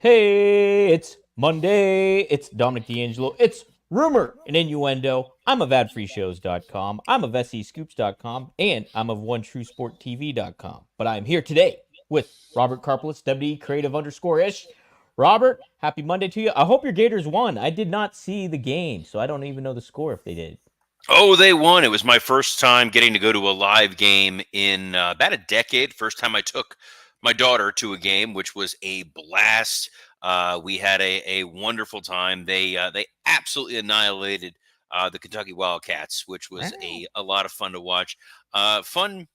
Hey, it's Monday. It's Dominic D'Angelo. It's Rumor and Innuendo. I'm of adfreeshows.com. I'm of SEScoops.com. And I'm of OneTrueSportTV.com. But I'm here today with Robert Karpelis, WWE Creative _ish. Robert, happy Monday to you. I hope your Gators won. I did not see the game, so I don't even know the score if they did. Oh, they won. It was my first time getting to go to a live game in about a decade. First time I took my daughter to a game, which was a blast. We had a wonderful time. They absolutely annihilated the Kentucky Wildcats, which was Wow. a lot of fun to watch. Fun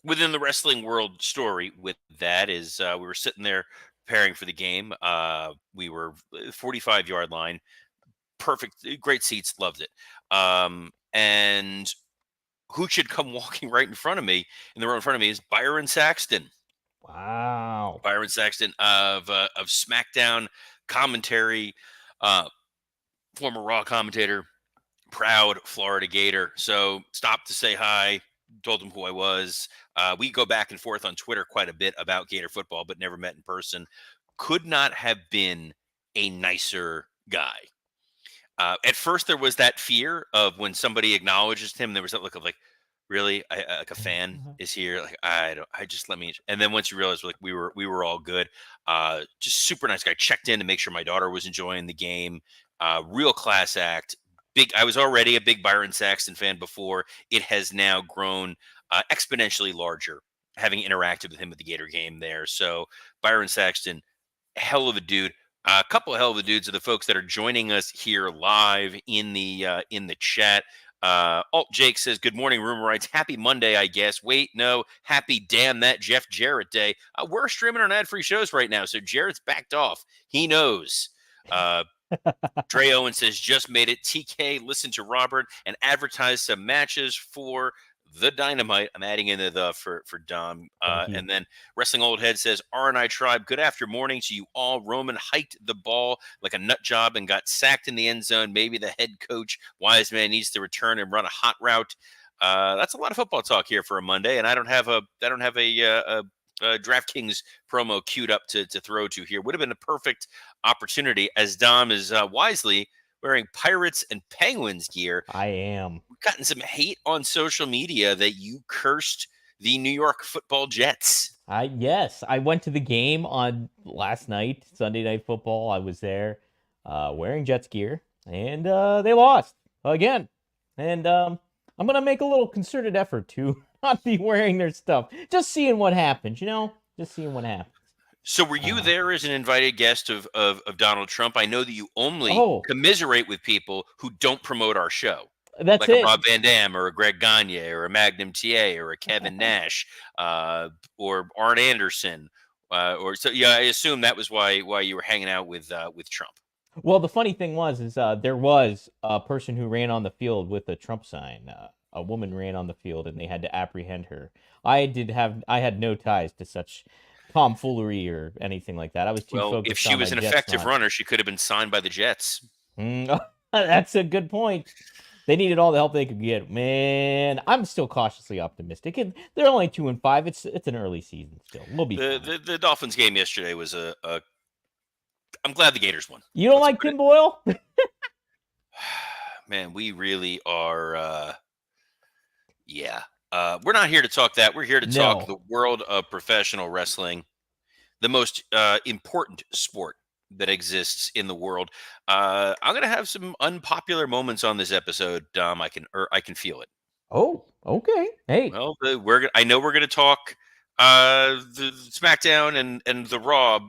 within the wrestling world story with that is we were sitting there preparing for the game. We were 45-yard line, perfect, great seats, loved it. And who should come walking right in front of me in the row in front of me is Byron Saxton. Wow. Byron Saxton of SmackDown commentary, uh, former Raw commentator, proud Florida Gator. So stopped to say hi, told him who I was. We go back and forth on Twitter quite a bit about Gator football, but never met in person. Could not have been a nicer guy. At first, there was that fear of when somebody acknowledges him. There was that look of like, really, like a fan is here. Like I don't, I just let me. And then once you realize like we were all good. Just super nice guy. Checked in to make sure my daughter was enjoying the game. Real class act. Big. I was already a big Byron Saxton fan before. It has now grown exponentially larger. Having interacted with him at the Gator game there, so Byron Saxton, hell of a dude. A couple of hell of a dudes are the folks that are joining us here live in the chat. Alt Jake says, "Good morning, Rumor Rights. Happy Monday, I guess. Wait, no, happy damn that Jeff Jarrett day. We're streaming on ad-free shows right now, so Jarrett's backed off. He knows." Dre Owen says, "Just made it. TK, listen to Robert and advertise some matches for the Dynamite." I'm adding in the for Dom. Thank you. And then Wrestling Old Head says, "R&I Tribe, good after morning to you all. Roman hiked the ball like a nut job and got sacked in the end zone. Maybe the head coach, Wise Man, needs to return and run a hot route." That's a lot of football talk here for a Monday, and I don't have a DraftKings promo queued up to throw to here. Would have been a perfect opportunity as Dom is wisely wearing Pirates and Penguins gear. I am. We've gotten some hate on social media that you cursed the New York Football Jets. Yes, I went to the game on last night, Sunday Night Football. I was there, wearing Jets gear, and they lost again. And I'm gonna make a little concerted effort to not be wearing their stuff. Just seeing what happens, Just seeing what happens. So were you there as an invited guest of Donald Trump? I know that you only Oh, commiserate with people who don't promote our show, that's like a it. Rob Van Dam or a Greg Gagne or a Magnum TA or a Kevin Nash or Arn Anderson. Or so yeah, I assume that was why you were hanging out with Trump. Well, the funny thing is there was a person who ran on the field with a Trump sign. A woman ran on the field, and they had to apprehend her. I had no ties to such tomfoolery or anything like that. I was too Well, if focused she on my was an Jets effective nod. runner, she could have been signed by the Jets. That's a good point. They needed all the help they could get. Man, I'm still cautiously optimistic. And they're only 2-5. It's an early season still. We'll be fine. The Dolphins game yesterday was a I'm glad the Gators won. You don't Let's like put it. Tim Boyle? Man, we really are. Yeah. We're not here to talk that. We're here to talk No. the world of professional wrestling, the most important sport that exists in the world. I'm gonna have some unpopular moments on this episode. I can feel it. Oh, okay. Hey. Well, I know we're gonna talk the SmackDown and the Raw,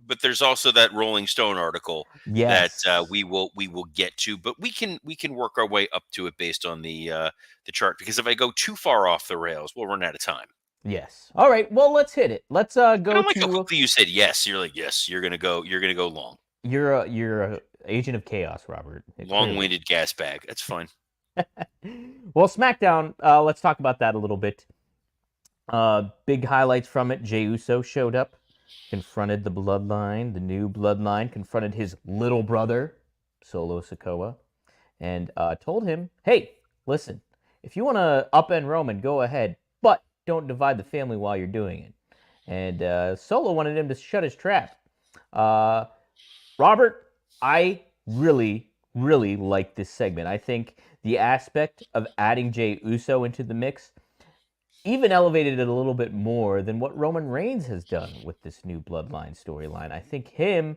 but there's also that Rolling Stone article that Yes. we will get to. But we can work our way up to it based on the chart, because if I go too far off the rails, we'll run out of time. Yes. All right. Well, let's hit it. Let's I go don't like how to quickly you said yes. You're like, yes, you're gonna go long. you're a agent of chaos, Robert. Clearly. Long-winded gas bag. That's fine. Well, SmackDown. Let's talk about that a little bit. Big highlights from it. Jey Uso showed up, confronted the Bloodline. The new Bloodline confronted his little brother, Solo Sikoa, and told him, "Hey, listen, if you want to upend Roman, go ahead, but don't divide the family while you're doing it." And Solo wanted him to shut his trap. Uh, Robert, I really, really like this segment. I think the aspect of adding Jey Uso into the mix even elevated it a little bit more than what Roman Reigns has done with this new Bloodline storyline. I think him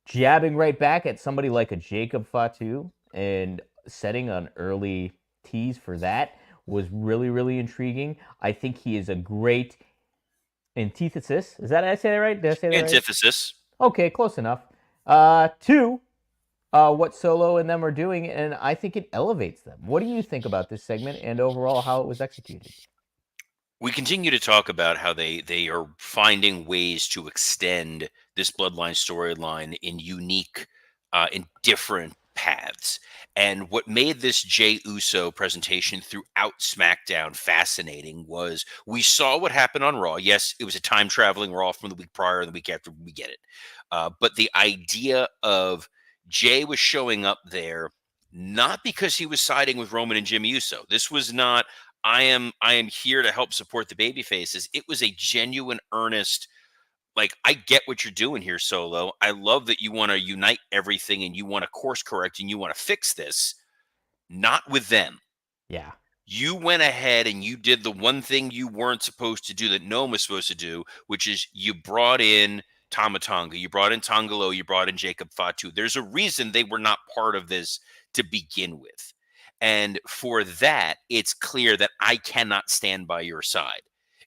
jabbing right back at somebody like a Jacob Fatu and setting an early tease for that was really, really intriguing. I think he is a great antithesis. Is that I say that right? Did I say that right? Antithesis. Okay, close enough. To what Solo and them are doing, and I think it elevates them. What do you think about this segment and overall how it was executed? We continue to talk about how they are finding ways to extend this bloodline storyline in unique, in different paths. And what made this Jey Uso presentation throughout SmackDown fascinating was we saw what happened on Raw. Yes, it was a time traveling Raw from the week prior and the week after. We get it, but the idea of Jey was showing up there not because he was siding with Roman and Jimmy Uso. This was not I am here to help support the baby faces. It was a genuine, earnest, like, I get what you're doing here, Solo. I love that you want to unite everything and you want to course correct and you want to fix this. Not with them. Yeah. You went ahead and you did the one thing you weren't supposed to do that no one was supposed to do, which is you brought in Tamatonga, you brought in Tongalo, you brought in Jacob Fatu. There's a reason they were not part of this to begin with. And for that, it's clear that I cannot stand by your side.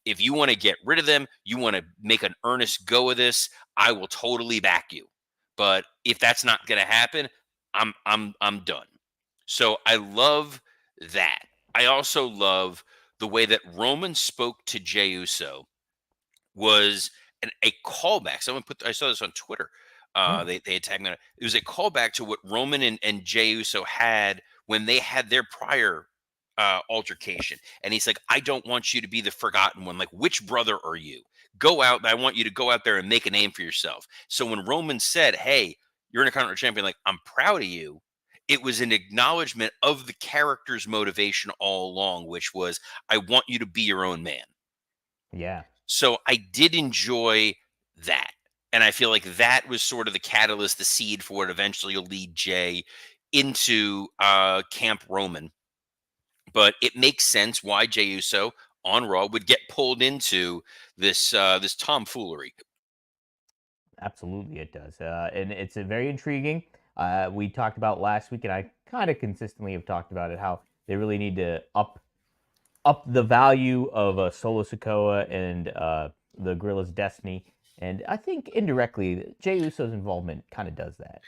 If you want to get rid of them, you want to make an earnest go of this, I will totally back you. But if that's not going to happen, I'm done. So I love that. I also love the way that Roman spoke to Jey Uso was a callback. I saw this on Twitter. Hmm. They had tagged me on it. It was a callback to what Roman and Jey Uso had when they had their prior altercation. And he's like, I don't want you to be the forgotten one. Like, which brother are you? Go out. I want you to go out there and make a name for yourself. So when Roman said, hey, you're an Intercontinental champion, like, I'm proud of you. It was an acknowledgement of the character's motivation all along, which was, I want you to be your own man. Yeah. So I did enjoy that. And I feel like that was sort of the catalyst, the seed for what eventually will lead Jay into Camp Roman. But it makes sense why Jey Uso on Raw would get pulled into this tomfoolery. Absolutely, it does, and it's a very intriguing. We talked about last week, and I kind of consistently have talked about it. How they really need to up the value of Solo Sikoa and the Gorilla's Destiny, and I think indirectly Jey Uso's involvement kind of does that.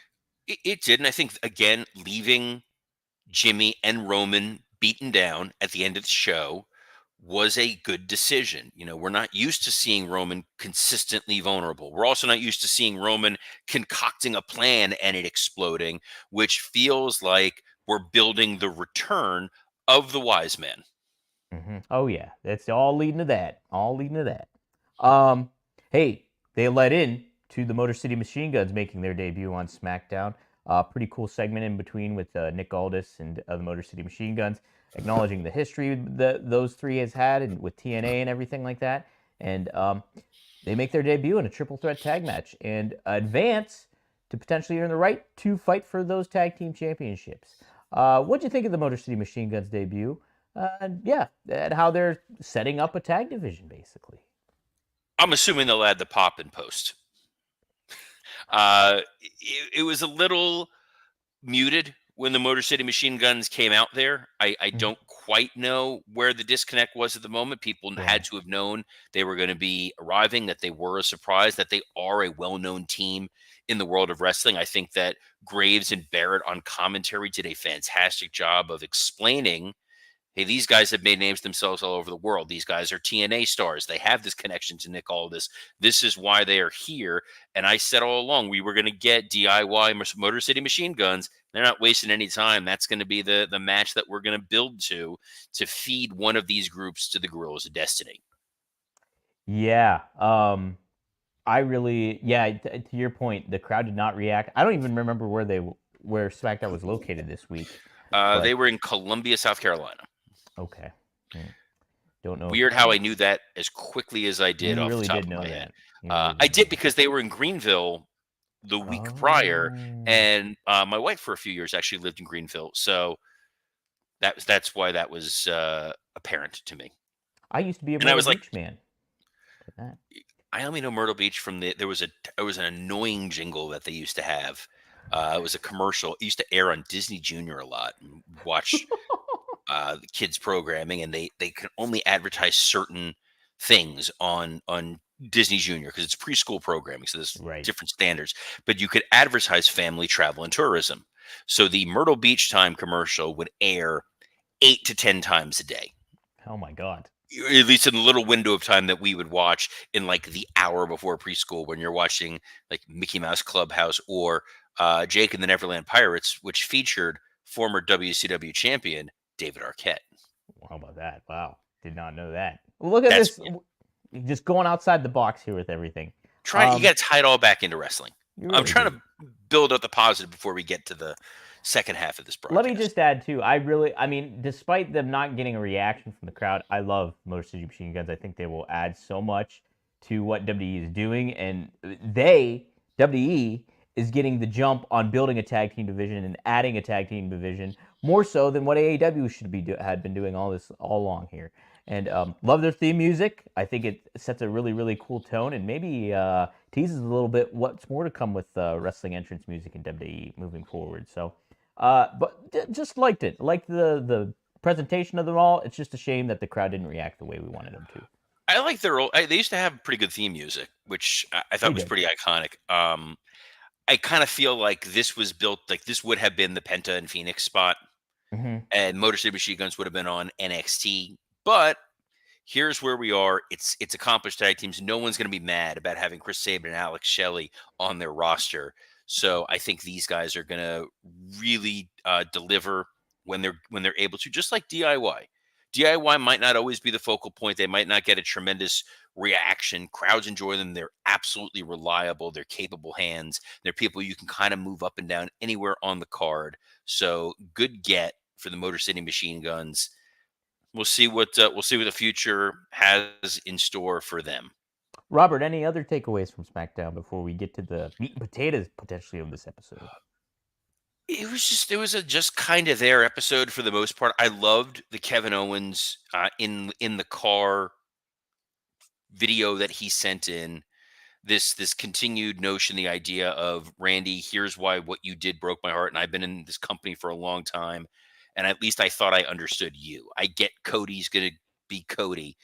It did, and I think again leaving Jimmy and Roman beaten down at the end of the show was a good decision. You know, we're not used to seeing Roman consistently vulnerable. We're also not used to seeing Roman concocting a plan and it exploding, which feels like we're building the return of the wise man. Oh yeah, that's all leading to that. All leading to that. Um, hey, they led in to the Motor City Machine Guns making their debut on SmackDown. Pretty cool segment in between with Nick Aldis and the Motor City Machine Guns, acknowledging the history that those three has had and with TNA and everything like that. And they make their debut in a triple threat tag match and advance to potentially earn the right to fight for those tag team championships. What'd you think of the Motor City Machine Guns debut? Yeah, and how they're setting up a tag division, basically. I'm assuming they'll add the pop in post. It was a little muted when the Motor City Machine Guns came out there. I Mhm. don't quite know where the disconnect was at the moment. People Yeah. had to have known they were going to be arriving, that they were a surprise, that they are a well known team in the world of wrestling. I think that Graves and Barrett on commentary did a fantastic job of explaining, hey, these guys have made names themselves all over the world. These guys are TNA stars. They have this connection to Nick Aldis. This is why they are here. And I said all along, we were going to get DIY Motor City Machine Guns. They're not wasting any time. That's going to be the match that we're going to build to feed one of these groups to the Gorillas of Destiny. Yeah. I really, yeah. To your point, the crowd did not react. I don't even remember where SmackDown was located this week, They but were in Columbia, South Carolina. okay. Don't know if Weird how I knew that as quickly as I did you off the really top did of know my head. that. You really I did know did that. because they were in Greenville the week prior, Oh. and my wife for a few years actually lived in Greenville, so that's why that was apparent to me. I used to be a And I Myrtle was like, Beach man. Look at that. I only know Myrtle Beach from there was an annoying jingle that they used to have. It was a commercial. It used to air on Disney Junior a lot. And watch the kids programming, and they can only advertise certain things on Disney Junior because it's preschool programming, so there's Right. different standards. But you could advertise family travel and tourism. So the Myrtle Beach Time commercial would air 8 to 10 times a day, Oh my God. at least in the little window of time that we would watch in like the hour before preschool when you're watching like Mickey Mouse Clubhouse or Jake and the Neverland Pirates, which featured former WCW champion David Arquette. How about that? Wow. Did not know that. Well, look at That's this. Just going outside the box here with everything. you got to tie it all back into wrestling. You I'm really trying do. to build up the positive before we get to the second half of this Let me broadcast. just add too. I mean, despite them not getting a reaction from the crowd, I love Motor City Machine Guns. I think they will add so much to what WWE is doing, and WWE is getting the jump on building a tag team division and adding a tag team division more so than what AEW had been doing all along here. And love their theme music. I think it sets a really cool tone, and maybe teases a little bit what's more to come with wrestling entrance music in WWE moving forward. So. But just liked it. Liked the presentation of them all. It's just a shame that the crowd didn't react the way we wanted them to. I like their old. They used to have pretty good theme music, which I They thought was did. pretty iconic. I kind of feel like this was built like this would have been the Penta and Phoenix spot, Mm-hmm. and Motor City Machine Guns would have been on NXT. But here's where we are. It's accomplished tag teams. No one's going to be mad about having Chris Sabin and Alex Shelley on their roster. So I think these guys are going to really deliver when they're able to, just like DIY. DIY might not always be the focal point. They might not get a tremendous reaction. Crowds enjoy them. They're absolutely reliable. They're capable hands. They're people you can kind of move up and down anywhere on the card. So good get for the Motor City Machine Guns. We'll see what the future has in store for them. Robert, any other takeaways from SmackDown before we get to the meat and potatoes potentially of this episode? It was a just kind of their episode for the most part. I loved the Kevin Owens in the car video that he sent in. This continued notion, the idea of Randy, here's why what you did broke my heart, and I've been in this company for a long time, and at least I thought I understood you. I get Cody's gonna be Cody,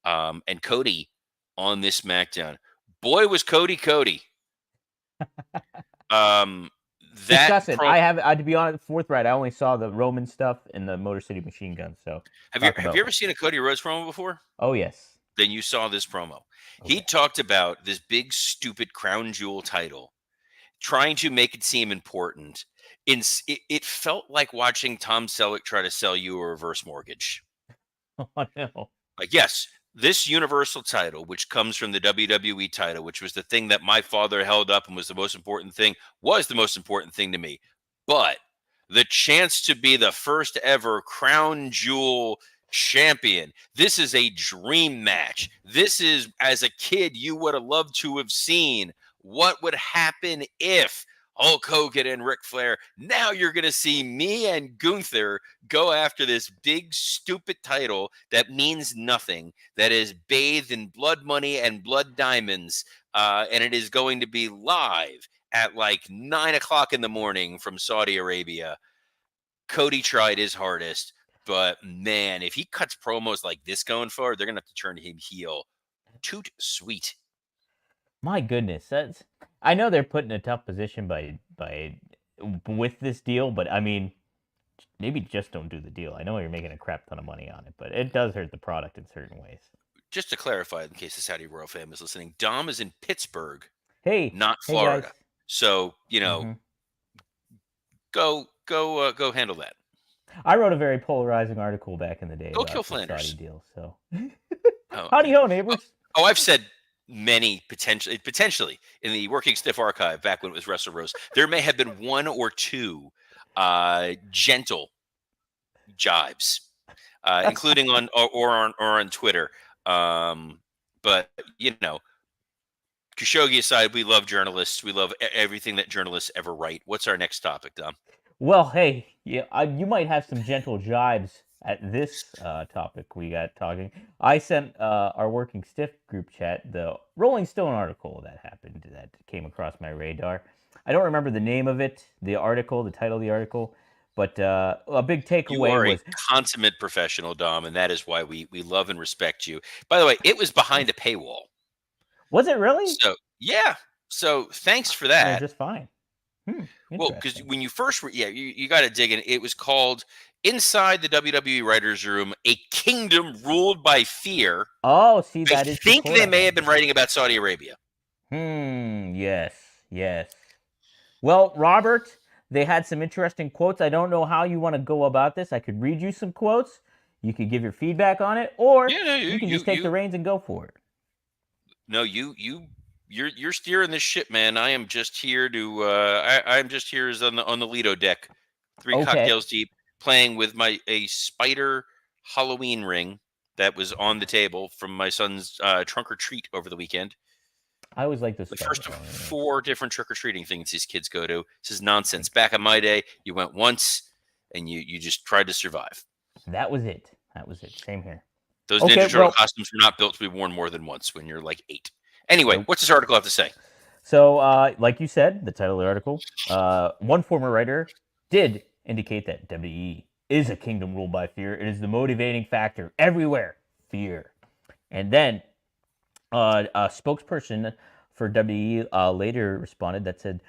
and Cody on this SmackDown, boy was Cody. Um, that Discuss it. pro To be honest, forthright, I only saw the Roman stuff and the Motor City Machine Guns. So talk have about. you ever seen a Cody Rhodes promo before? Oh yes. Then you saw this promo. He Okay. talked about this big stupid crown jewel title, trying to make it seem important. It felt like watching Tom Selleck try to sell you a reverse mortgage. Oh no. Like, yes, this universal title, which comes from the WWE title, which was the thing that my father held up and was the most important thing, was the most important thing to me. But the chance to be the first ever crown jewel champion, this is a dream match. This is, as a kid, you would have loved to have seen what would happen if Hulk Hogan and Ric Flair. Now you're going to see me and Gunther go after this big, stupid title that means nothing, that is bathed in blood money and blood diamonds. And it is going to be live at like 9 o'clock in the morning from Saudi Arabia. Cody tried his hardest, but man, if he cuts promos like this going forward, they're going to have to turn him heel. Toot sweet. My goodness, I know they're put in a tough position by with this deal, but I mean, maybe just don't do the deal. I know you're making a crap ton of money on it, but it does hurt the product in certain ways. Just to clarify, in case the Saudi royal family is listening, Dom is in Pittsburgh, Hey, not hey guys. Florida. So Mm-hmm. go handle that. I wrote a very polarizing article back in the day Go about kill the Saudi Flanders. deal. So, Oh, howdy okay. ho, neighbors. I've said many potentially in the Working Stiff archive back when it was Wrestle Rose. There may have been one or two gentle jibes, including on or on Twitter. But Khashoggi aside, we love journalists. We love everything that journalists ever write. What's our next topic, Dom? Well, hey, yeah, you might have some gentle jibes at this topic we got talking. I sent our working stiff group chat the Rolling Stone article that happened that came across my radar. I don't remember the name of it, the article, the title of the article, but a big You takeaway are a was, consummate professional, Dom, and that is why we love and respect you. By the way, it was behind a paywall. was it really? So, yeah. So, thanks for I know that. just fine. Well, because Interesting. when you first, you got to dig in. It was called Inside the WWE Writers' Room, A Kingdom Ruled by Fear. Oh, see, I that is the think quote they I may have had. been writing about Saudi Arabia. Yes, yes. Well, Robert, they had some interesting quotes. I don't know how you want to go about this. I could read you some quotes. You could give your feedback on it, or Yeah, no, you can just take the reins and go for it. no, you're steering this ship, man. I am just here to, I'm just here as on the Lido deck, 3 cocktails Okay. deep, playing with a spider Halloween ring that was on the table from my son's trunk or treat over the weekend. I always like those The spider first of Halloween rings. 4 different trick or treating things these kids go to. This is nonsense. Back in my day, you went once and you just tried to survive. That was it. That was it. Same here. Those Okay, Ninja Turtle well, costumes were not built to be worn more than once when you're like 8. Anyway, nope. what's this article have to say? So, like you said, the title of the article, one former writer did indicate that WE is a kingdom ruled by fear. It is the motivating factor everywhere. Fear. And then a spokesperson for WWE later responded that said,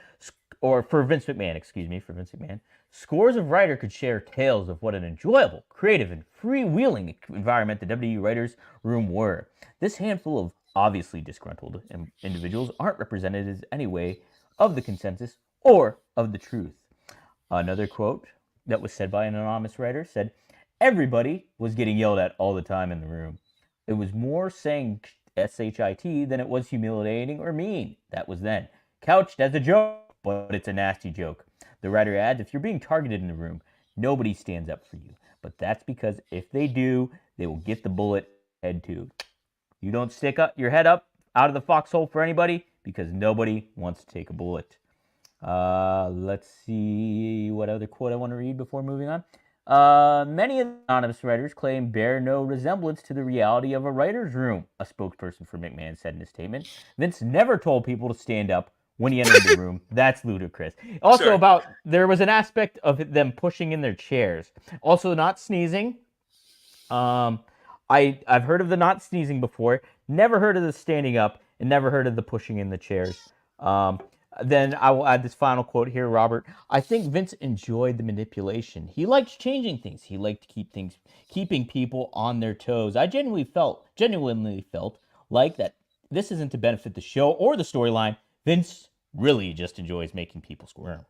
or for Vince McMahon, excuse me, for Vince McMahon, scores of writers could share tales of what an enjoyable, creative, and freewheeling environment the WWE writers' room were. This handful of obviously disgruntled individuals aren't represented as any way of the consensus or of the truth. Another quote that was said by an anonymous writer said, everybody was getting yelled at all the time in the room. It was more saying SHIT than it was humiliating or mean. That was then. Couched as a joke, but it's a nasty joke. The writer adds, if you're being targeted in the room, nobody stands up for you. But that's because if they do, they will get the bullet head too. You don't stick up your head up out of the foxhole for anybody because nobody wants to take a bullet. Let's see what other quote I want to read before moving on. Many anonymous writers claim bear no resemblance to the reality of a writer's room, a spokesperson for McMahon said in a statement. Vince never told people to stand up when he entered the room. That's ludicrous. Also, Sorry. about there was an aspect of them pushing in their chairs. Also, not sneezing. Um, I've heard of the not sneezing before. Never heard of the standing up, and never heard of the pushing in the chairs. Um, then I will add this final quote here, Robert. I think Vince enjoyed the manipulation. He liked changing things. He liked to keeping people on their toes. I genuinely felt like that. This isn't to benefit the show or the storyline. Vince really just enjoys making people squirm.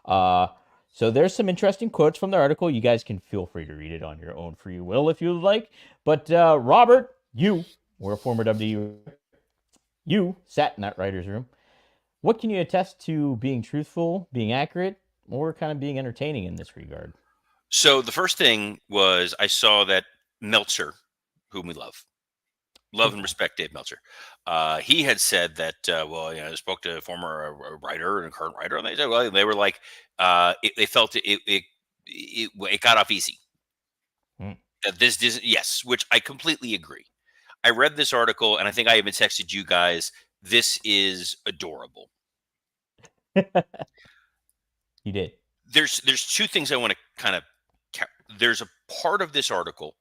Uh, so there's some interesting quotes from the article. You guys can feel free to read it on your own free will if you would like. But Robert, you were a former WWE. You sat in that writer's room. What can you attest to being truthful, being accurate, or kind of being entertaining in this regard? So the first thing was I saw that Meltzer, whom we love Big and time. respect Dave Meltzer. He had said that, well, I spoke to a former writer and a current writer, and they said, well, they were like, they felt it got off easy. Mm. Yes, which I completely agree. I read this article, and I think I even texted you guys. This is adorable. You did. There's 2 things I want to kind of. There's a part of this article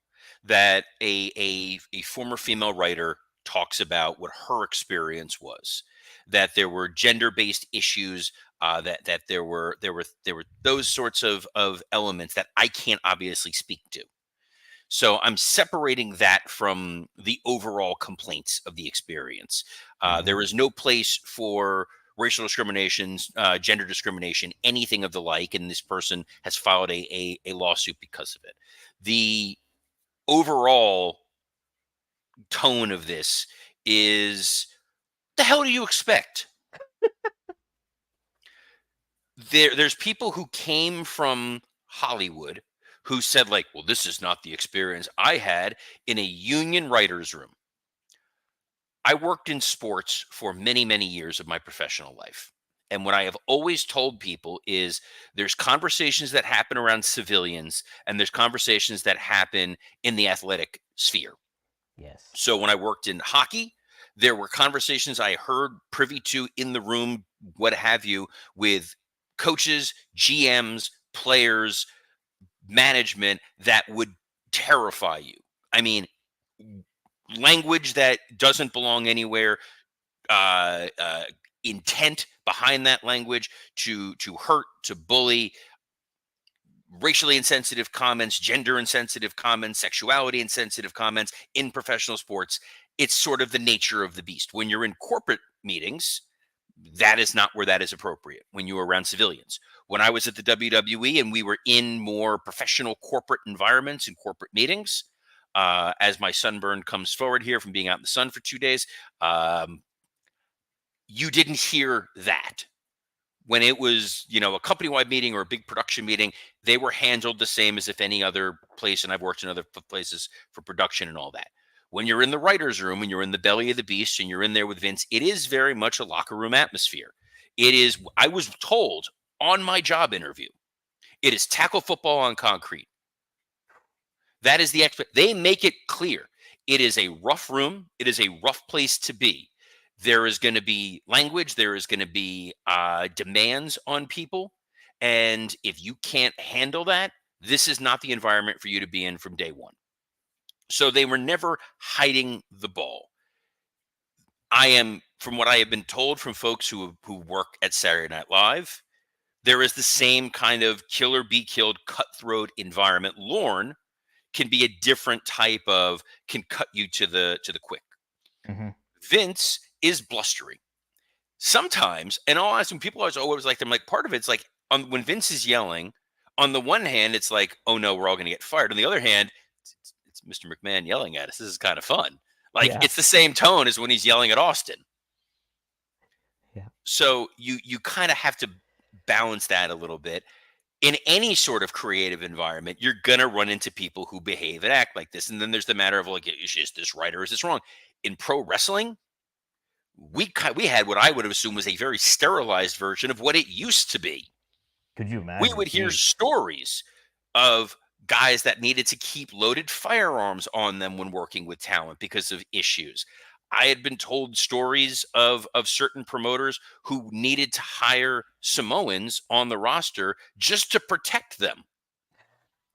that a former female writer talks about what her experience was, that there were gender based issues, that there were those sorts of elements that I can't obviously speak to. So I'm separating that from the overall complaints of the experience. There Mm-hmm. is no place for racial discrimination, gender discrimination, anything of the like, and this person has filed a lawsuit because of it. The overall tone of this is, the hell do you expect? There's people who came from Hollywood who said, like, well, this is not the experience I had in a union writers room. I worked in sports for many, many years of my professional life. And what I have always told people is there's conversations that happen around civilians and there's conversations that happen in the athletic sphere. Yes. So when I worked in hockey, there were conversations I heard privy to in the room, what have you, with coaches, GMs, players, management that would terrify you. I mean, language that doesn't belong anywhere, uh, uh, intent behind that language to hurt, to bully, racially insensitive comments, gender insensitive comments, sexuality insensitive comments in professional sports. It's sort of the nature of the beast. When you're in corporate meetings, that is not where that is appropriate. When you are around civilians. When I was at the WWE and we were in more professional corporate environments and corporate meetings, as my sunburn comes forward here from being out in the sun for 2 days, you didn't hear that. When it was, a company-wide meeting or a big production meeting, they were handled the same as if any other place, and I've worked in other places for production and all that. When you're in the writer's room and you're in the belly of the beast and you're in there with Vince, it is very much a locker room atmosphere. It is, I was told on my job interview, it is tackle football on concrete. That is the expect. They make it clear. It is a rough room. It is a rough place to be. There is going to be language. There is going to be demands on people. And if you can't handle that, this is not the environment for you to be in from day one. So they were never hiding the ball. I am, from what I have been told from folks who work at Saturday Night Live, there is the same kind of kill or be killed, cutthroat environment. Lorne can be a different type of, can cut you to the quick. Mm-hmm. Vince is blustery. Sometimes, and I'll ask when people always like them, like part of it's like when Vince is yelling, on the one hand, it's like, oh no, we're all going to get fired. On the other hand, it's Mr. McMahon yelling at us. This is kind of fun. Like Yeah. it's the same tone as when he's yelling at Austin. Yeah. So you kind of have to balance that a little bit. In any sort of creative environment, you're going to run into people who behave and act like this. And then there's the matter of like, is this right or is this wrong? In pro wrestling, we had what I would have assumed was a very sterilized version of what it used to be. Could you We imagine? would hear Jeez. stories of guys that needed to keep loaded firearms on them when working with talent because of issues. I had been told stories of certain promoters who needed to hire Samoans on the roster just to protect them.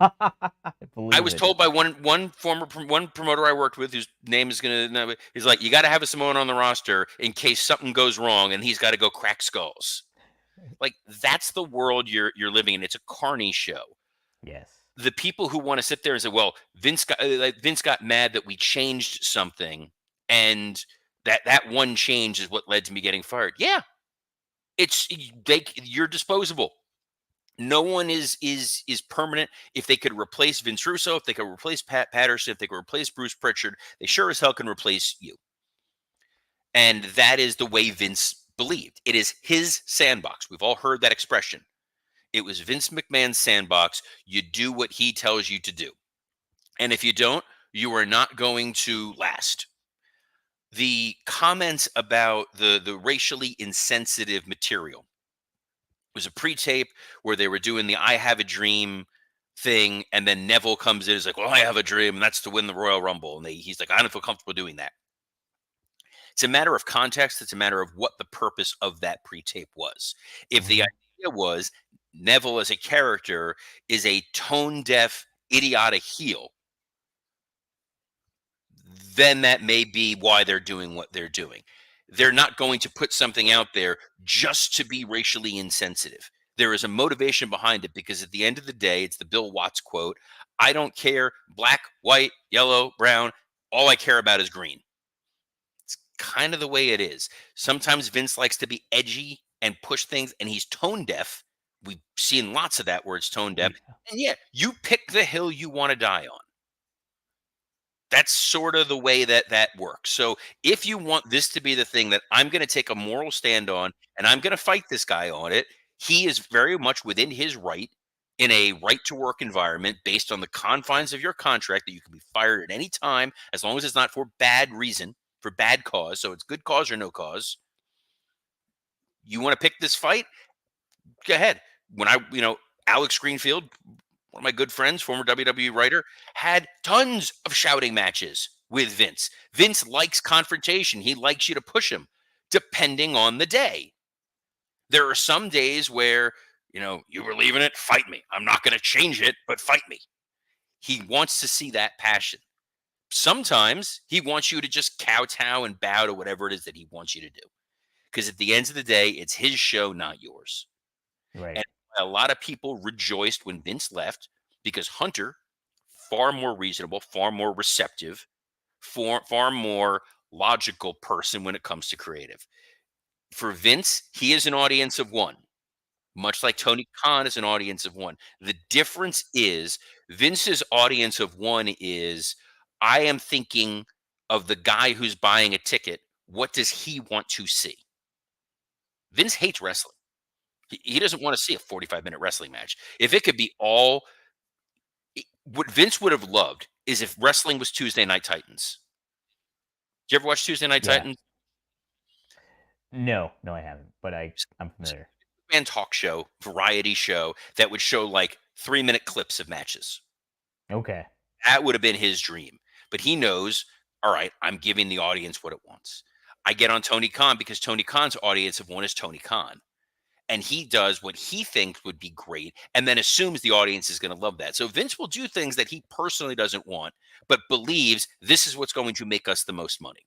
I I believe was it. told by one promoter I worked with, whose name is he's like, you got to have a Samoan on the roster in case something goes wrong, and he's got to go crack skulls. Like that's the world you're living in. It's a carny show. Yes. The people who want to sit there and say, well, Vince got mad that we changed something, and that one change is what led to me getting fired. Yeah, you're disposable. No one is permanent. If they could replace Vince Russo, if they could replace Pat Patterson, if they could replace Bruce Pritchard, they sure as hell can replace you. And that is the way Vince believed. It is his sandbox. We've all heard that expression. It was Vince McMahon's sandbox. You do what he tells you to do. And if you don't, you are not going to last. The comments about the racially insensitive material was a pre-tape where they were doing the I Have a Dream thing, and then Neville comes in and is like, well, I have a dream, and that's to win the Royal Rumble. And he's like, I don't feel comfortable doing that. It's a matter of context. It's a matter of what the purpose of that pre-tape was. If the idea was Neville as a character is a tone-deaf, idiotic heel, then that may be why they're doing what they're doing. They're not going to put something out there just to be racially insensitive. There is a motivation behind it because at the end of the day, it's the Bill Watts quote, I don't care black, white, yellow, brown. All I care about is green. It's kind of the way it is. Sometimes Vince likes to be edgy and push things, and he's tone deaf. We've seen lots of that where it's tone deaf. Yeah. And yeah, you pick the hill you want to die on. That's sort of the way that works. So if you want this to be the thing that I'm going to take a moral stand on and I'm going to fight this guy on it, he is very much within his right in a right to work environment based on the confines of your contract that you can be fired at any time as long as it's not for bad reason. for bad cause. So it's good cause or no cause. You want to pick this fight? Go ahead. When Alex Greenfield, one of my good friends, former WWE writer, had tons of shouting matches with Vince. Vince likes confrontation. He likes you to push him, depending on the day. There are some days where, you believe in it, fight me. I'm not going to change it, but fight me. He wants to see that passion. Sometimes he wants you to just kowtow and bow to whatever it is that he wants you to do. Because at the end of the day, it's his show, not yours. Right. And a lot of people rejoiced when Vince left because Hunter, far more reasonable, far more receptive, far more logical person when it comes to creative. For Vince, he is an audience of one, much like Tony Khan is an audience of one. The difference is Vince's audience of one is I am thinking of the guy who's buying a ticket. What does he want to see? Vince hates wrestling. He doesn't want to see a 45-minute wrestling match. If it could be what Vince would have loved is if wrestling was Tuesday Night Titans. Did you ever watch Tuesday Night Titans? No, I haven't, but I'm familiar. And talk show, variety show that would show like 3-minute clips of matches. Okay. That would have been his dream. But he knows, all right, I'm giving the audience what it wants. I get on Tony Khan because Tony Khan's audience of one is Tony Khan. And he does what he thinks would be great and then assumes the audience is going to love that. So Vince will do things that he personally doesn't want, but believes this is what's going to make us the most money.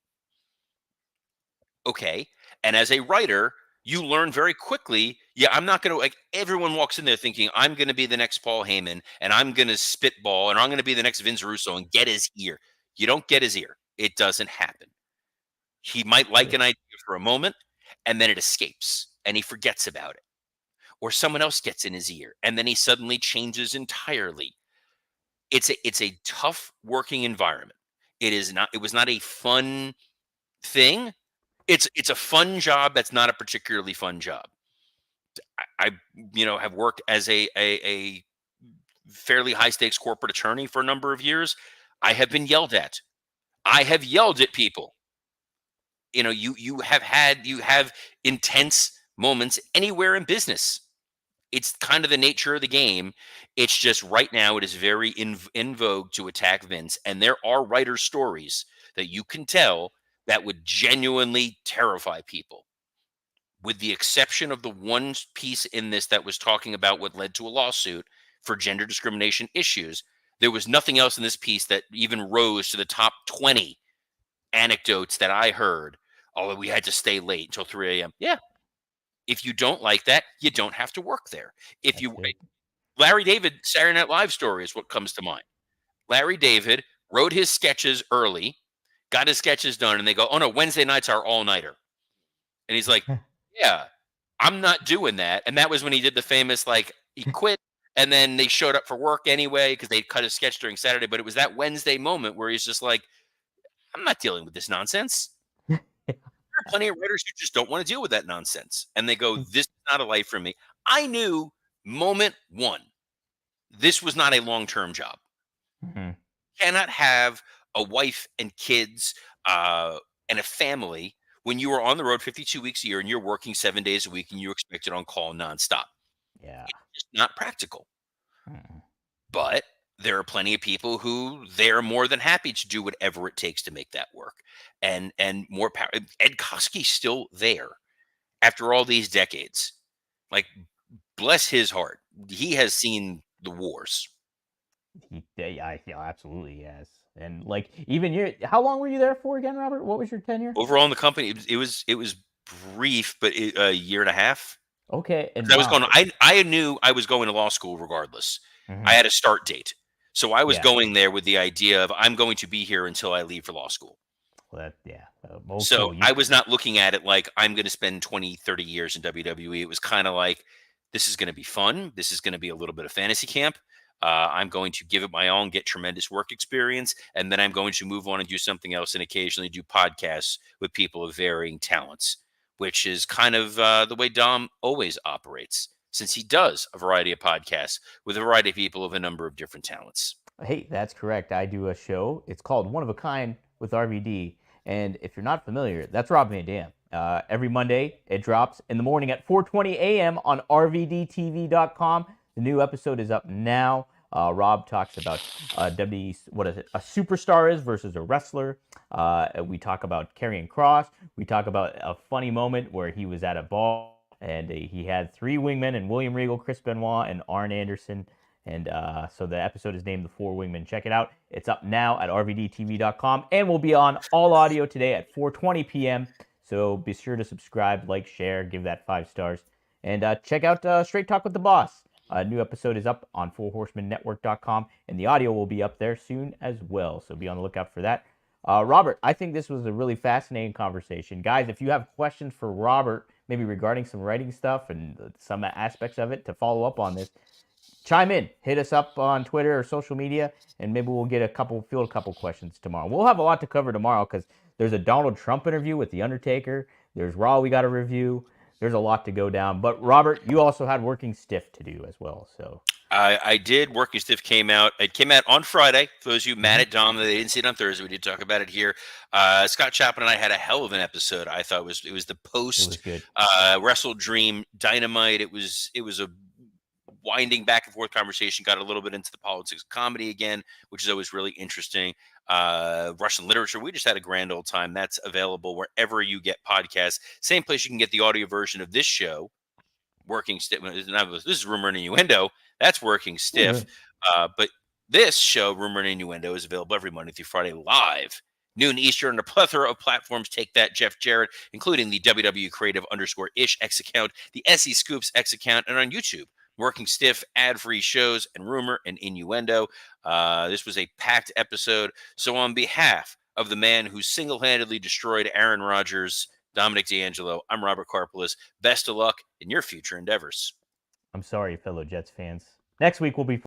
Okay. And as a writer, you learn very quickly, I'm not going to, like, everyone walks in there thinking, I'm going to be the next Paul Heyman and I'm going to spitball and I'm going to be the next Vince Russo and get his ear. You don't get his ear. It doesn't happen. He might like an idea for a moment and then it escapes and he forgets about it. Or someone else gets in his ear and then he suddenly changes entirely. It's a tough working environment. It was not a fun thing. It's a fun job that's not a particularly fun job. I have worked as a fairly high stakes corporate attorney for a number of years. I have been yelled at. I have yelled at people. You have intense moments anywhere in business. It's kind of the nature of the game. It's just right now it is very in vogue to attack Vince, and there are writer stories that you can tell that would genuinely terrify people. With the exception of the one piece in this that was talking about what led to a lawsuit for gender discrimination issues, there was nothing else in this piece that even rose to the top 20 anecdotes that I heard, although we had to stay late until 3 a.m. Yeah. If you don't like that, you don't have to work there. Larry David, Saturday Night Live story is what comes to mind. Larry David wrote his sketches early, got his sketches done, and they go, oh no, Wednesday nights are all-nighter. And he's like, yeah, I'm not doing that. And that was when he did the famous, he quit, and then they showed up for work anyway because they cut his sketch during Saturday. But it was that Wednesday moment where he's just like, I'm not dealing with this nonsense. There are plenty of writers who just don't want to deal with that nonsense. And they go, this is not a life for me. I knew moment one, this was not a long-term job. Mm-hmm. Cannot have a wife and kids and a family when you are on the road 52 weeks a year and you're working 7 days a week and you're expected on call nonstop. Yeah. It's just not practical. Mm-mm. But there are plenty of people who they're more than happy to do whatever it takes to make that work. And more power. Ed Koski's still there after all these decades. Like, bless his heart. He has seen the wars. Yeah, absolutely, yes. And even how long were you there for again, Robert? What was your tenure? Overall in the company, it was brief, but a year and a half. Okay, and I was going. I knew I was going to law school regardless. Mm-hmm. I had a start date, so I was Yeah. going there with the idea of I'm going to be here until I leave for law school. Well, So I was not looking at it like I'm going to spend 20, 30 years in WWE. It was kind of like, this is going to be fun. This is going to be a little bit of fantasy camp. I'm going to give it my all and get tremendous work experience. And then I'm going to move on and do something else and occasionally do podcasts with people of varying talents, which is kind of the way Dom always operates, since he does a variety of podcasts with a variety of people of a number of different talents. Hey, that's correct. I do a show. It's called One of a Kind with RVD. And if you're not familiar, that's Rob Van Dam. Every Monday, it drops in the morning at 4:20 a.m. on RVDTV.com. The new episode is up now. Rob talks about what is it? A superstar is versus a wrestler. We talk about Karrion Kross. We talk about a funny moment where he was at a ball and he had three wingmen and William Regal, Chris Benoit, and Arn Anderson. And so the episode is named The Four Wingmen. Check it out. It's up now at rvdtv.com and will be on all audio today at 4:20 p.m. So be sure to subscribe, like, share, give that 5 stars. And check out Straight Talk with the Boss. A new episode is up on fourhorsemannetwork.com, and the audio will be up there soon as well. So be on the lookout for that. Robert, I think this was a really fascinating conversation. Guys, if you have questions for Robert, maybe regarding some writing stuff and some aspects of it to follow up on this, chime in. Hit us up on Twitter or social media, and maybe we'll field a couple questions tomorrow. We'll have a lot to cover tomorrow because there's a Donald Trump interview with The Undertaker. There's Raw we got to review. There's a lot to go down. But Robert, you also had Working Stiff to do as well. So I did. Working Stiff came out. It came out on Friday. For those of you mad at Dom that they didn't see it on Thursday, we did talk about it here. Scott Chapman and I had a hell of an episode. I thought it was the post Wrestle Dream Dynamite. It was a winding back and forth conversation. Got a little bit into the politics of comedy again, which is always really interesting. Russian literature. We just had a grand old time. That's available wherever you get podcasts. Same place you can get the audio version of this show. Working Stiff. This is Rumor and Innuendo. That's Working Stiff. But this show, Rumor and Innuendo, is available every Monday through Friday live, noon Eastern, on a plethora of platforms. Take that, Jeff Jarrett, including the WWE Creative _ish X account, the SE Scoops X account, and on YouTube. Working Stiff, ad-free shows, and Rumor and Innuendo. This was a packed episode. So on behalf of the man who single-handedly destroyed Aaron Rodgers, Dominic D'Angelo, I'm Robert Karpelis. Best of luck in your future endeavors. I'm sorry, fellow Jets fans. Next week we'll be